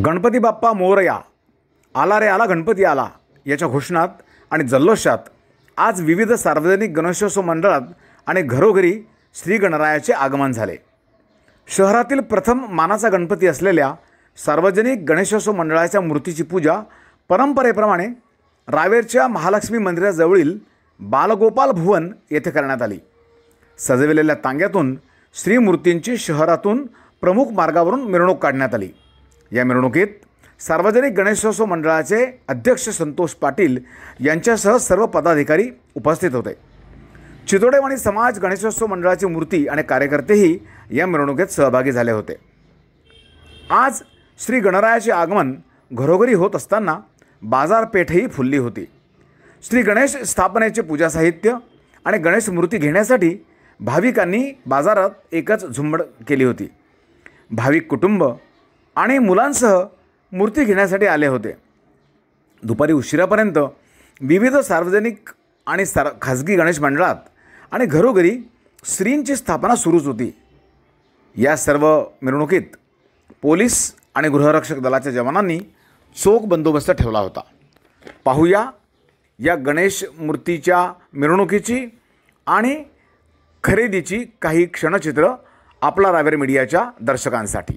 गणपती बाप्पा मोरया, आला रे आला गणपती आला याच्या घोषणात आणि जल्लोषात आज विविध सार्वजनिक गणेशोत्सव मंडळात आणि घरोघरी श्री गणरायाचे आगमन झाले। शहरातील प्रथम मानाचा गणपती असलेल्या सार्वजनिक गणेशोत्सव मंडळाच्या मूर्तीची पूजा परंपरेप्रमाणे रावेरच्या महालक्ष्मी मंदिराजवळील बालगोपाल भुवन येथे करण्यात आली। सजविलेल्या तांग्यातून श्री मूर्तींची शहरातून प्रमुख मार्गावरून मिरवणूक काढण्यात आली। या मिरवणुकीत सार्वजनिक गणेशोत्सव मंडळाचे अध्यक्ष संतोष पाटील यांच्यासह सर्व पदाधिकारी उपस्थित होते। चितोडेवाणी समाज गणेशोत्सव मंडळाची मूर्ती आणि कार्यकर्तेही या मिरवणुकीत सहभागी झाले होते। आज श्री गणरायाचे आगमन घरोघरी होत असताना बाजारपेठही फुलली होती। श्री गणेश स्थापनेचे पूजा साहित्य आणि गणेश मूर्ती घेण्यासाठी भाविकांनी बाजारात एकच झुंबड केली होती। भाविक कुटुंब आणि मुलांसह मूर्ती घेण्यासाठी आले होते। दुपारी उशिरापर्यंत विविध सार्वजनिक आणि खाजगी गणेश मंडळात आणि घरोघरी श्रींची स्थापना सुरूच होती। या सर्व मिरवणुकीत पोलीस आणि गृहरक्षक दलाच्या जवानांनी चोख बंदोबस्त ठेवला होता। पाहूया या गणेश मूर्तीच्या मिरवणुकीची आणि खरेदीची काही क्षणचित्र आपला रावेर मीडियाच्या दर्शकांसाठी।